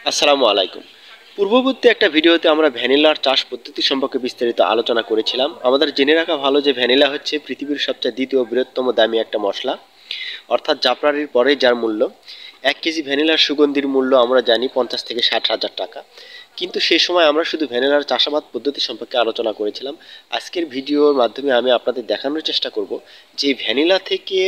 আসসালামু আলাইকুম। পূর্ববর্তী একটা ভিডিওতে আমরা ভ্যানিলার চাষ পদ্ধতি সম্পর্কে বিস্তারিত আলোচনা করেছিলাম। আমাদের জেনে রাখা ভালো যে ভ্যানিলা হচ্ছে পৃথিবীর সবচেয়ে দ্বিতীয় বৃহত্তম দামি একটা মশলা, অর্থাৎ জাফরানির পরে যার মূল্য। 1 কেজি ভ্যানিলার সুগন্ধির মূল্য আমরা জানি 50 থেকে 60 হাজার টাকা। কিন্তু সেই সময় আমরা শুধু ভ্যানিলার চাষাবাদ পদ্ধতি সম্পর্কে আলোচনা করেছিলাম। আজকের ভিডিওর মাধ্যমে আমি আপনাদের দেখানোর চেষ্টা করব যে ভ্যানিলা থেকে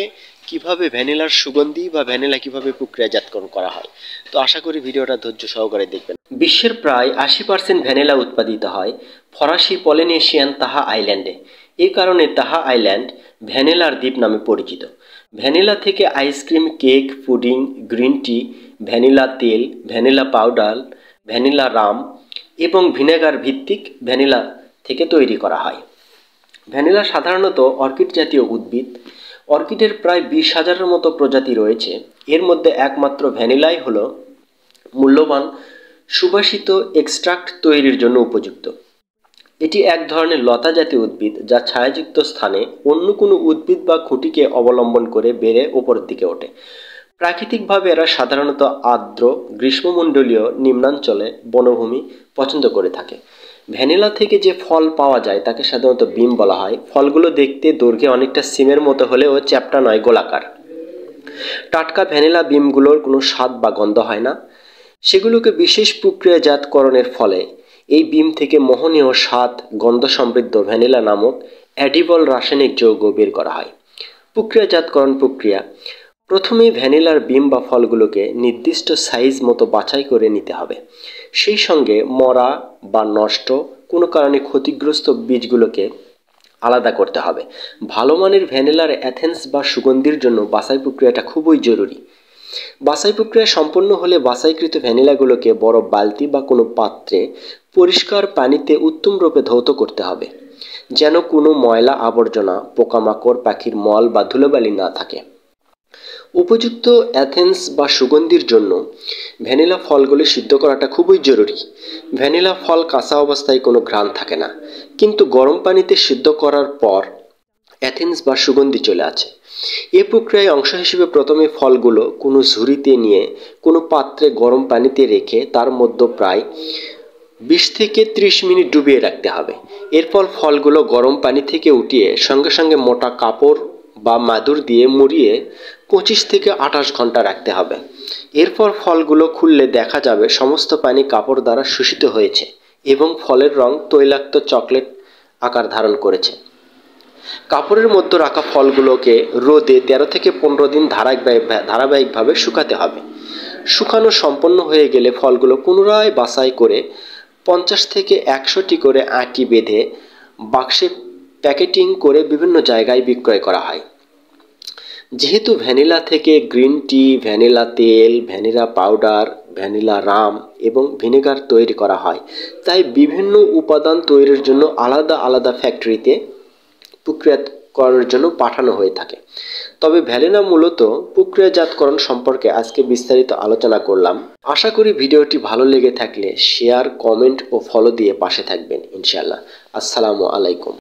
কিভাবে ভ্যানিলার সুগন্ধি বা ভ্যানিলা কিভাবে প্রক্রিয়াজাতকরণ করা হয়। তো আশা করি ভিডিওটা ধৈর্য সহকারে দেখবেন। বিশ্বের প্রায় 80% ভ্যানিলা উৎপাদিত হয় ফরাসি পলিনেশিয়ান তাহা আইল্যান্ডে। এই কারণে তাহা আইল্যান্ড ভ্যানিলার দ্বীপ নামে পরিচিত। ভ্যানিলা থেকে ice cream, cake, pudding, green tea, vanilla তেল, ভ্যানিলা পাউডার, ভ্যানিলা রাম এবং ভিনেগার ভিত্তিক ভ্যানিলা থেকে তৈরি করা হয়। ভ্যানিলা সাধারণত অর্কিড জাতীয় উদ্ভিদ। অর্কিডের প্রায় 20,000-এর মতো প্রজাতি রয়েছে। এর মধ্যে একমাত্র ভ্যানিলাই হলো মূল্যবান সুবাসিত এক্সট্রাক্ট তৈরির জন্য উপযুক্ত। এটি এক ধরনের লতা জাতীয় উদ্ভিদ যা ছায়াযুক্ত স্থানে অন্য কোনো উদ্ভিদ বা খুঁটিকে অবলম্বন করে বেড়ে ওপরের দিকে ওঠে। প্রাকৃতিকভাবে এরা সাধারণত আর্দ্র গ্রীষ্মমণ্ডলীয় নিম্নাঞ্চলে বনভূমি পছন্দ করে থাকে। ভ্যানিলা থেকে যে ফল পাওয়া যায় তাকে সাধারণত বিম বলা হয়। ফলগুলো দেখতে দৈর্ঘ্যে অনেকটা সিমের মতো হলেও চ্যাপ্টা নয়, গোলাকার। টাটকা ভ্যানিলা বিমগুলোর কোনো স্বাদ বা গন্ধ হয় না। সেগুলোকে বিশেষ প্রক্রিয়াজাতকরণের ফলে এই বিম থেকে মোহনীয় স্বাদ, গন্ধ সমৃদ্ধ ভ্যানিলা নামক অ্যাডিবল রাসায়নিক যৌগ বের করা হয়। প্রক্রিয়াজাতকরণ প্রক্রিয়া: প্রথমেই ভ্যানিলার বিম বা ফলগুলোকে নির্দিষ্ট সাইজ মতো বাছাই করে নিতে হবে। সেই সঙ্গে মরা বা নষ্ট, কোনো কারণে ক্ষতিগ্রস্ত বীজগুলোকে আলাদা করতে হবে। ভালো মানের ভ্যানিলার এথেন্স বা সুগন্ধির জন্য বাছাই প্রক্রিয়াটা খুবই জরুরি। বাছাই প্রক্রিয়া সম্পন্ন হলে বাছাইকৃত ভ্যানিলাগুলোকে বড় বালতি বা কোনো পাত্রে পরিষ্কার পানিতে উত্তম রূপে ধৌত করতে হবে, যেন কোনো ময়লা আবর্জনা, পোকামাকড়, পাখির মল বা ধুলোবালি না থাকে। উপযুক্ত অ্যাথেন্স বা সুগন্ধির জন্য ভ্যানিলা ফলগুলি সিদ্ধ করাটা খুবই জরুরি। ভ্যানিলা ফল কাঁচা অবস্থায় কোনো ঘ্রাণ থাকে না, কিন্তু গরম পানিতে সিদ্ধ করার পর অ্যাথেন্স বা সুগন্ধি চলে আসে। এ প্রক্রিয়ায় অংশ হিসেবে প্রথমে ফলগুলো কোনো ঝুড়িতে নিয়ে কোনো পাত্রে গরম পানিতে রেখে তার মধ্যে প্রায় 20 থেকে 30 মিনিট ডুবিয়ে রাখতে হবে। এরপর ফলগুলো গরম পানি থেকে উঠিয়ে সঙ্গে সঙ্গে মোটা কাপড় বা মাদুর দিয়ে মুড়িয়ে 25 থেকে 28 ঘন্টা রাখতে হবে। এরপর ফলগুলো খুললে দেখা যাবে সমস্ত পানি কাপড় দ্বারা শোষিত হয়েছে এবং ফলের রং তৈলাক্ত চকলেট আকার ধারণ করেছে। কাপড়ের মধ্যে রাখা ফলগুলোকে রোদে 13 থেকে 15 দিন ধারাবাহিকভাবে শুকাতে হবে। শুকানো সম্পন্ন হয়ে গেলে ফলগুলো পুনরায় বাছাই করে 50 থেকে 100টি করে আঁটি বেঁধে বাক্সে প্যাকেটিং করে বিভিন্ন জায়গায় বিক্রয় করা হয়। যেহেতু ভ্যানিলা থেকে গ্রিন টি, ভ্যানিলা তেল, ভ্যানিলা পাউডার, ভ্যানিলা রাম এবং ভিনেগার তৈরি করা হয়, তাই বিভিন্ন উপাদান তৈরির জন্য আলাদা আলাদা ফ্যাক্টরিতে প্রক্রিয়াকরণের জন্য পাঠানো হয়ে থাকে। তবে ভ্যানিলা মূলত প্রক্রিয়াজাতকরণ সম্পর্কে আজকে বিস্তারিত আলোচনা করলাম। আশা করি ভিডিওটি ভালো লেগে থাকলে শেয়ার, কমেন্ট ও ফলো দিয়ে পাশে থাকবেন ইনশাআল্লাহ। আসসালামু আলাইকুম।